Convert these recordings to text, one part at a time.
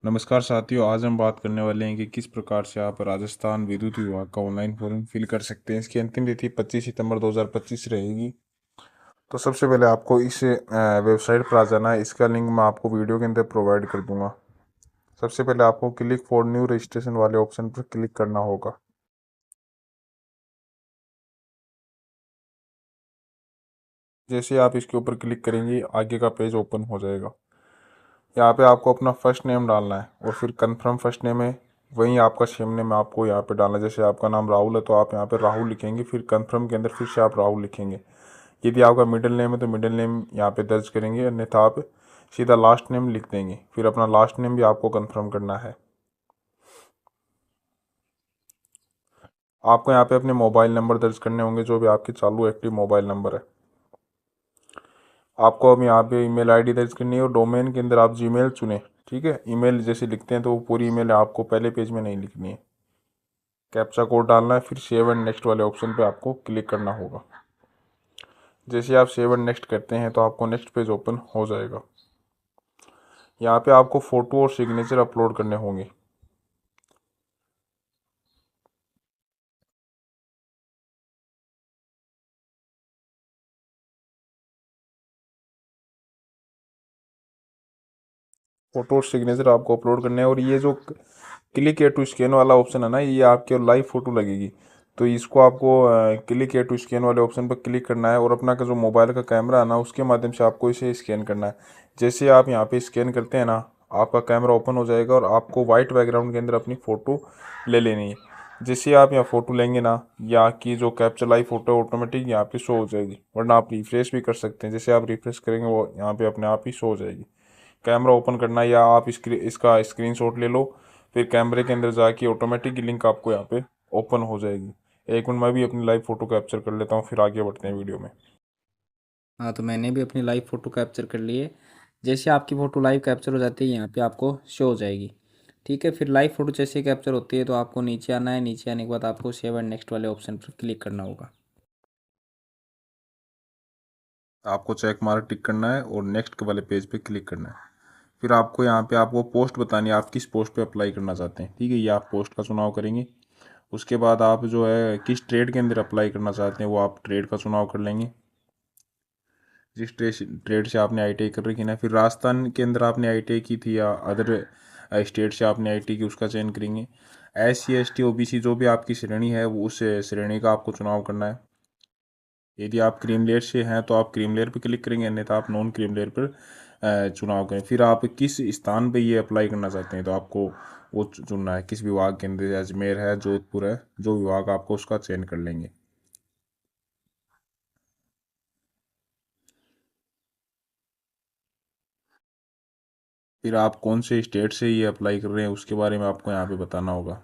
नमस्कार साथियों, आज हम बात करने वाले हैं कि किस प्रकार से आप राजस्थान विद्युत विभाग का ऑनलाइन फॉर्म फिल कर सकते हैं। इसकी अंतिम तिथि 25 सितंबर 2025 रहेगी। तो सबसे पहले आपको इस वेबसाइट पर आ जाना है। इसका लिंक मैं आपको वीडियो के अंदर प्रोवाइड कर दूंगा। सबसे पहले आपको क्लिक फॉर न्यू रजिस्ट्रेशन वाले ऑप्शन पर क्लिक करना होगा। जैसे आप इसके ऊपर क्लिक करेंगे, आगे का पेज ओपन हो जाएगा। यहाँ पे आपको अपना फर्स्ट नेम डालना है और फिर कंफर्म फर्स्ट नेम है, वहीं आपका सेम नेम आपको यहाँ पे डालना है। जैसे आपका नाम राहुल है तो आप यहाँ पे राहुल लिखेंगे, फिर कंफर्म के अंदर फिर से आप राहुल लिखेंगे। यदि आपका मिडिल नेम है तो मिडिल नेम यहाँ पे दर्ज करेंगे, अन्यथा आप सीधा लास्ट नेम लिख देंगे। फिर अपना लास्ट नेम भी आपको कंफर्म करना है। आपको यहाँ पे अपने मोबाइल नंबर दर्ज करने होंगे, जो भी आपके चालू एक्टिव मोबाइल नंबर है। आपको अब यहाँ पे ईमेल आईडी दर्ज करनी है और डोमेन के अंदर आप जीमेल चुने। ठीक है, ईमेल जैसे लिखते हैं तो वो पूरी ईमेल आपको पहले पेज में नहीं लिखनी है। कैप्चा कोड डालना है, फिर सेव एंड नेक्स्ट वाले ऑप्शन पे आपको क्लिक करना होगा। जैसे आप सेव एंड नेक्स्ट करते हैं तो आपको नेक्स्ट पेज ओपन हो जाएगा। यहाँ पे आपको फ़ोटो और सिग्नेचर अपलोड करने होंगे। फ़ोटो और सिग्नेचर आपको अपलोड करने हैं, और ये जो क्लिक टू स्कैन वाला ऑप्शन है ना, ये आपके लाइव फ़ोटो लगेगी। तो इसको आपको क्लिक टू स्कैन वाले ऑप्शन पर क्लिक करना है और अपना का जो मोबाइल का कैमरा है ना, उसके माध्यम से आपको इसे स्कैन करना है। जैसे आप यहाँ पे स्कैन करते हैं ना, आपका कैमरा ओपन हो जाएगा और आपको वाइट बैकग्राउंड के अंदर अपनी फ़ोटो ले लेनी है। जैसे आप यहाँ फ़ोटो लेंगे ना, यहाँ की जो कैप्चर लाइव फ़ोटो ऑटोमेटिक यहाँ पे शो हो जाएगी, वरना आप रिफ्रेश भी कर सकते हैं। जैसे आप रिफ्रेश करेंगे वो यहाँ पे अपने आप ही शो हो जाएगी। कैमरा ओपन करना है या आप इसका स्क्रीनशॉट ले लो, फिर कैमरे के अंदर जाके ऑटोमेटिक लिंक आपको यहाँ पे ओपन हो जाएगी। एक मिनट, मैं भी अपनी लाइव फ़ोटो कैप्चर कर लेता हूँ, फिर आगे बढ़ते हैं वीडियो में। हाँ, तो मैंने भी अपनी लाइव फ़ोटो कैप्चर कर ली है। जैसे आपकी फ़ोटो लाइव कैप्चर हो जाती है, यहाँ पे आपको शो हो जाएगी। ठीक है, फिर लाइव फ़ोटो जैसे कैप्चर होती है तो आपको नीचे आना है। नीचे आने के बाद आपको सेव एंड नेक्स्ट वाले ऑप्शन पर क्लिक करना होगा। आपको चेक मार्क टिक करना है और नेक्स्ट वाले पेज पे क्लिक करना है। फिर आपको यहाँ पे आपको पोस्ट बतानी है, आप किस पोस्ट पे अप्लाई करना चाहते हैं। ठीक है, ये आप पोस्ट का चुनाव करेंगे। उसके बाद आप जो है किस ट्रेड के अंदर अप्लाई करना चाहते हैं, वो आप ट्रेड का चुनाव कर लेंगे। जिस ट्रेड से आपने आईटीआई कर रखी ना, फिर राजस्थान के अंदर आपने आईटीआई की थी या अदर स्टेट से आपने आईटीआई की, उसका चयन करेंगे। SC ST OBC जो भी आपकी श्रेणी है, वो उस श्रेणी का आपको चुनाव करना है। यदि आप क्रीम लेयर से हैं तो आप क्रीम लेयर पर क्लिक करेंगे, अन्यथा आप नॉन क्रीम लेयर पर चुनाव करें। फिर आप किस स्थान पे ये अप्लाई करना चाहते हैं तो आपको वो चुनना है, किस विभाग के अंदर, अजमेर है, जोधपुर है, जो विभाग आपको उसका चयन कर लेंगे। फिर आप कौन से स्टेट से ये अप्लाई कर रहे हैं उसके बारे में आपको यहाँ पे बताना होगा।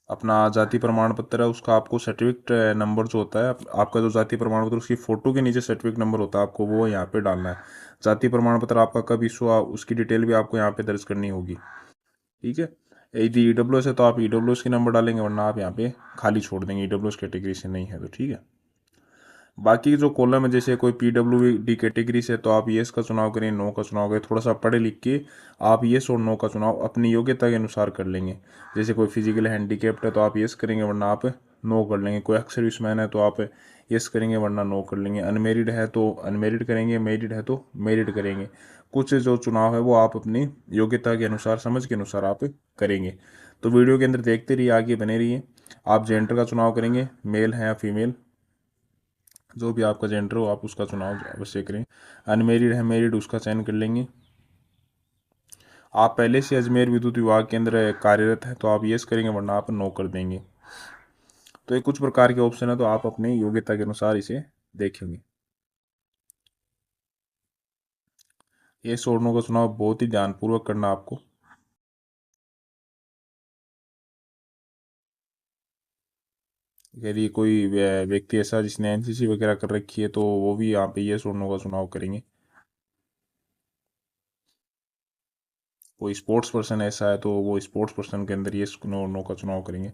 अपना जाति प्रमाण पत्र है, उसका आपको सर्टिफिकेट नंबर जो होता है, आपका जो जाति प्रमाण पत्र उसकी फ़ोटो के नीचे सर्टिफिकेट नंबर होता है, आपको वो यहाँ पे डालना है। जाति प्रमाण पत्र आपका कब इशू हुआ उसकी डिटेल भी आपको यहाँ पे दर्ज करनी होगी। ठीक है, यदि EWS है तो आप EWS की नंबर डालेंगे, वरना आप यहाँ पे खाली छोड़ देंगे, EWS कैटेगरी से नहीं है तो। ठीक है, बाकी जो कॉलम है, जैसे कोई PWD कैटेगरी से तो आप येस का चुनाव करें, नो का चुनाव करें। थोड़ा सा पढ़े लिख के आप येस और नो का चुनाव अपनी योग्यता के अनुसार कर लेंगे। जैसे कोई फिजिकल हैंडीकेप्ड है तो आप येस करेंगे, वरना आप नो कर लेंगे। कोई एक्स सर्विसमैन है तो आप येस करेंगे, वरना नो कर लेंगे। अनमेरिड है तो अनमेरिड करेंगे, मेरिड है तो मेरिड करेंगे। कुछ जो चुनाव है वो आप अपनी योग्यता के अनुसार, समझ के अनुसार आप करेंगे। तो वीडियो के अंदर देखते रहिए, आगे बने रहिए। आप जेंडर का चुनाव करेंगे, मेल है या फीमेल, जो भी आपका जेंडर हो आप उसका चुनाव अवश्य करें। अनमेरिड है, मेरिड, उसका चयन कर लेंगे। आप पहले से अजमेर विद्युत विभाग के अंदर कार्यरत है तो आप यस करेंगे, वरना आप नो कर देंगे। तो ये कुछ प्रकार के ऑप्शन है, तो आप अपनी योग्यता के अनुसार इसे देखेंगे। ये छोड़ने का चुनाव बहुत ही ध्यानपूर्वक करना आपको। यदि कोई व्यक्ति ऐसा जिसने NCC वगैरह कर रखी है तो वो भी यहाँ पे ये छोड़ने का चुनाव करेंगे। कोई स्पोर्ट्स पर्सन ऐसा है तो वो स्पोर्ट्स पर्सन के अंदर ये नो नो का चुनाव करेंगे।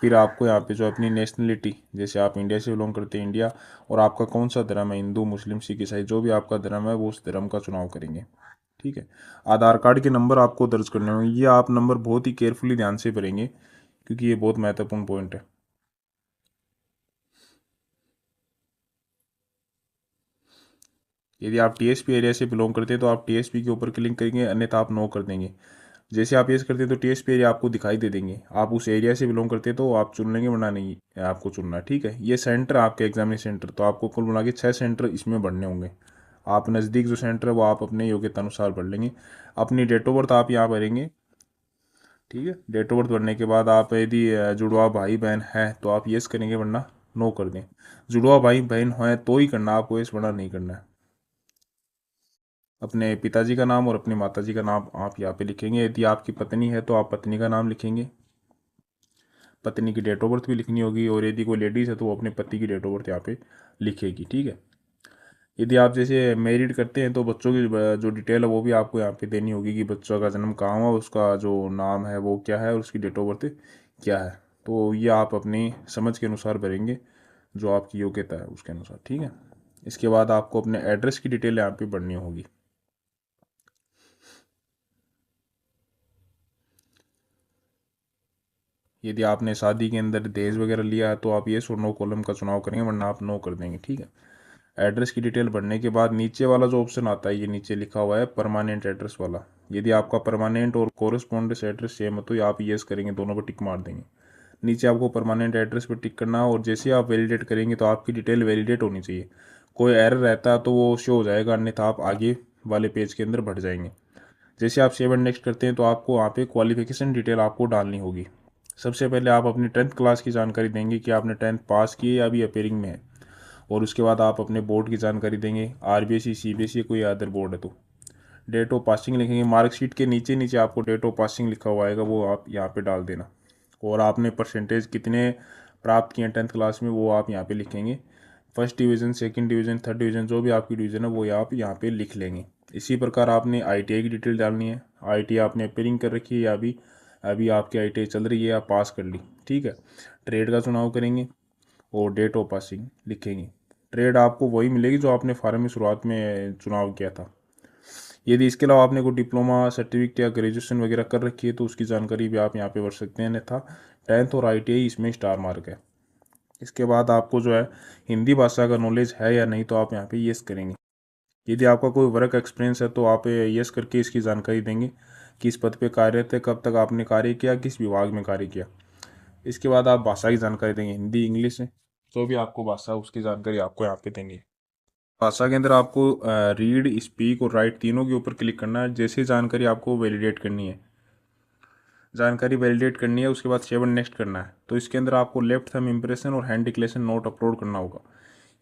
फिर आपको यहाँ पे जो अपनी नेशनलिटी, जैसे आप इंडिया से बिलोंग करते हैं, इंडिया, और आपका कौन सा धर्म है, हिंदू, मुस्लिम, सिख, ईसाई, जो भी आपका धर्म है वो उस धर्म का चुनाव करेंगे। ठीक है। आधार कार्ड के नंबर आपको दर्ज करने होंगे, ये आप नंबर बहुत ही केयरफुली ध्यान से भरेंगे क्योंकि ये बहुत महत्वपूर्ण पॉइंट है। यदि आप टीएसपी एरिया से बिलोंग करते हैं तो आप टीएसपी के ऊपर क्लिक करेंगे, अन्यथा आप नो कर देंगे। जैसे आप यस करते हैं तो टीएसपी एरिया आपको दिखाई दे देंगे, आप उस एरिया से बिलोंग करते हैं तो आप चुन लेंगे, वरना नहीं आपको चुनना है। ठीक है। ये सेंटर आपके एग्जामिनेशन सेंटर, तो आपको कुल मिला के 6 सेंटर इसमें बढ़ने होंगे। आप नज़दीक जो सेंटर है वो आप अपने योग्यता अनुसार भर लेंगे। अपनी डेट ऑफ बर्थ आप यहाँ भरेंगे। ठीक है। डेट ऑफ बर्थ भरने के बाद आप यदि जुड़वा भाई बहन है तो आप यस करेंगे, वरना नो कर दें। जुड़वा भाई बहन है तो ही करना, आपको यस वरना नहीं करना है। अपने पिताजी का नाम और अपनी माताजी का नाम आप यहाँ पे लिखेंगे। यदि आपकी पत्नी है तो आप पत्नी का नाम लिखेंगे, पत्नी की डेट ऑफ बर्थ भी लिखनी होगी, और यदि कोई लेडीज़ है तो वो अपने पति की डेट ऑफ बर्थ यहाँ पे लिखेगी। ठीक है। यदि आप जैसे मैरिड करते हैं तो बच्चों की जो डिटेल है वो भी आपको यहाँ पे देनी होगी कि बच्चों का जन्म कहाँ हुआ, उसका जो नाम है वो क्या है और उसकी डेट ऑफ बर्थ क्या है। तो ये आप अपनी समझ के अनुसार भरेंगे, जो आपकी योग्यता है उसके अनुसार। ठीक है। इसके बाद आपको अपने एड्रेस की डिटेल यहाँ पे भरनी होगी। यदि आपने शादी के अंदर दहेज वगैरह लिया है तो आप ये और नो कॉलम का चुनाव करेंगे, वरना आप नो कर देंगे। ठीक है। एड्रेस की डिटेल भरने के बाद नीचे वाला जो ऑप्शन आता है, ये नीचे लिखा हुआ है परमानेंट एड्रेस वाला। यदि आपका परमानेंट और कोरस्पॉन्डेंस एड्रेस सेम है तो आप येस करेंगे, दोनों पर टिक मार देंगे। नीचे आपको परमानेंट एड्रेस पर टिक करना है, और जैसे आप वैलिडेट करेंगे तो आपकी डिटेल वैलिडेट होनी चाहिए। कोई एरर रहता है तो वो शो हो जाएगा, अन्यथा आप आगे वाले पेज के अंदर बढ़ जाएंगे। जैसे आप सेव एंड नेक्स्ट करते हैं तो आपको वहाँ पे क्वालिफिकेशन डिटेल आपको डालनी होगी। सबसे पहले आप अपनी 10th क्लास की जानकारी देंगे कि आपने 10th पास की है या अभी अपेयरिंग में है, और उसके बाद आप अपने बोर्ड की जानकारी देंगे, आरबीएसई सीबीएसई कोई अदर बोर्ड है तो। डेट ऑफ पासिंग लिखेंगे, मार्कशीट के नीचे नीचे आपको डेट ऑफ पासिंग लिखा हुआ आएगा, वो आप यहाँ पे डाल देना। और आपने परसेंटेज कितने प्राप्त किए 10th क्लास में वो आप यहाँ पे लिखेंगे। First division, second division, third division, जो भी आपकी डिवीज़न है वो आप यहाँ पे लिख लेंगे। इसी प्रकार आपने आईटीआई की डिटेल डालनी है। आईटीआई आपने अपेयरिंग कर रखी है या अभी अभी आपकी आईटीआई चल रही है या पास कर ली। ठीक है। ट्रेड का चुनाव करेंगे और डेट ऑफ पासिंग लिखेंगे। ट्रेड आपको वही मिलेगी जो आपने फार्म में शुरुआत में चुनाव किया था। यदि इसके अलावा आपने कोई डिप्लोमा सर्टिफिकेट या ग्रेजुएशन वगैरह कर रखी है तो उसकी जानकारी भी आप यहाँ पे भर सकते हैं, अन्यथा 10th और आईटीआई इसमें स्टार मार्क है। इसके बाद आपको जो है हिंदी भाषा का नॉलेज है या नहीं तो आप यहाँ पे येस करेंगे। यदि आपका कोई वर्क एक्सपीरियंस है तो आप येस करके इसकी जानकारी देंगे, किस पद पे कार्यरत है, कब तक आपने कार्य किया, किस विभाग में कार्य किया। इसके बाद आप भाषा की जानकारी देंगे, हिंदी इंग्लिश है, जो भी आपको भाषा उसकी जानकारी आपको यहाँ पे देंगे। भाषा के अंदर आपको रीड, स्पीक और राइट तीनों के ऊपर क्लिक करना है। जैसे जानकारी आपको वैलिडेट करनी है, जानकारी वैलिडेट करनी है, उसके बाद सेव एंड नेक्स्ट करना है। तो इसके अंदर आपको लेफ्ट थंब इम्प्रेशन और हैंड डिक्लेरेशन नोट अपलोड करना होगा।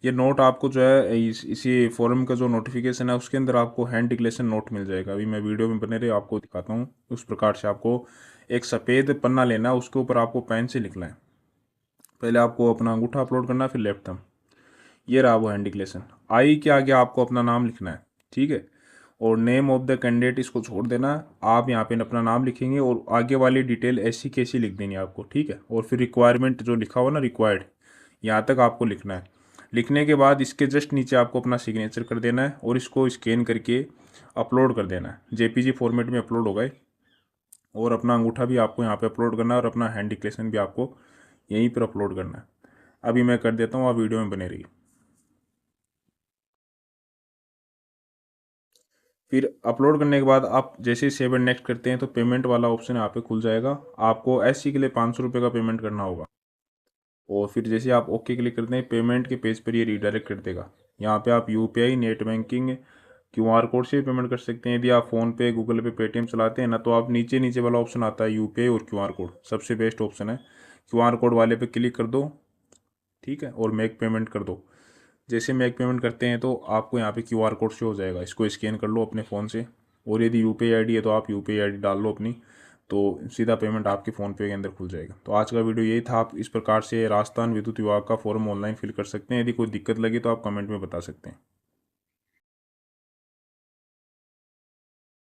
ये नोट आपको जो है इसी फॉरम का जो नोटिफिकेशन है उसके अंदर आपको हैंड डिक्लेरेशन नोट मिल जाएगा। अभी मैं वीडियो में बने रहे आपको दिखाता हूँ। उस प्रकार से आपको एक सफ़ेद पन्ना लेना है, उसके ऊपर आपको पेन से लिखना है। पहले आपको अपना अंगूठा अपलोड करना है, फिर लेफ्ट थंब। ये रहा वो हैंड डिक्लेरेशन। आई के आगे आपको अपना नाम लिखना है। ठीक है। और नेम ऑफ द कैंडिडेट इसको छोड़ देना। आप यहाँ पे अपना नाम लिखेंगे और आगे वाली डिटेल ऐसी कैसी लिख देनी है आपको। ठीक है। और फिर रिक्वायरमेंट जो लिखा हुआ ना, रिक्वायर्ड, यहाँ तक आपको लिखना है। लिखने के बाद इसके जस्ट नीचे आपको अपना सिग्नेचर कर देना है और इसको स्कैन करके अपलोड कर देना है। जेपीजी फॉर्मेट में अपलोड हो गए। और अपना अंगूठा भी आपको यहाँ पे अपलोड करना है और अपना हैंड डिक्लेरेशन भी आपको यहीं पर अपलोड करना है। अभी मैं कर देता हूँ, आप वीडियो में बने रहिए। फिर अपलोड करने के बाद आप जैसे सेव एंड नेक्स्ट करते हैं तो पेमेंट वाला ऑप्शन यहाँ पे खुल जाएगा। आपको एससी के लिए 500 रुपये का पेमेंट करना होगा। और फिर जैसे आप ओके क्लिक करते हैं पेमेंट के पेज पर ये रीडायरेक्ट कर देगा। यहाँ पे आप UPI, net banking, QR code से भी पेमेंट कर सकते हैं। यदि आप फ़ोन पे, गूगल पे, पेटीएम चलाते हैं ना, तो आप नीचे नीचे वाला ऑप्शन आता है यूपीआई और क्यूआर कोड, सबसे बेस्ट ऑप्शन है। क्यूआर कोड वाले पे क्लिक कर दो। ठीक है। और मेक पेमेंट कर दो। जैसे मेक पेमेंट करते हैं तो आपको यहाँ पे क्यूआर कोड शो हो जाएगा, इसको स्कैन कर लो अपने फ़ोन से। और यदि यूपीआई आईडी है तो आप यूपीआई आईडी डाल लो अपनी, तो सीधा पेमेंट आपके फ़ोनपे के अंदर खुल जाएगा। तो आज का वीडियो यही था। आप इस प्रकार से राजस्थान विद्युत विभाग का फॉर्म ऑनलाइन फिल कर सकते हैं। यदि कोई दिक्कत लगी तो आप कमेंट में बता सकते हैं।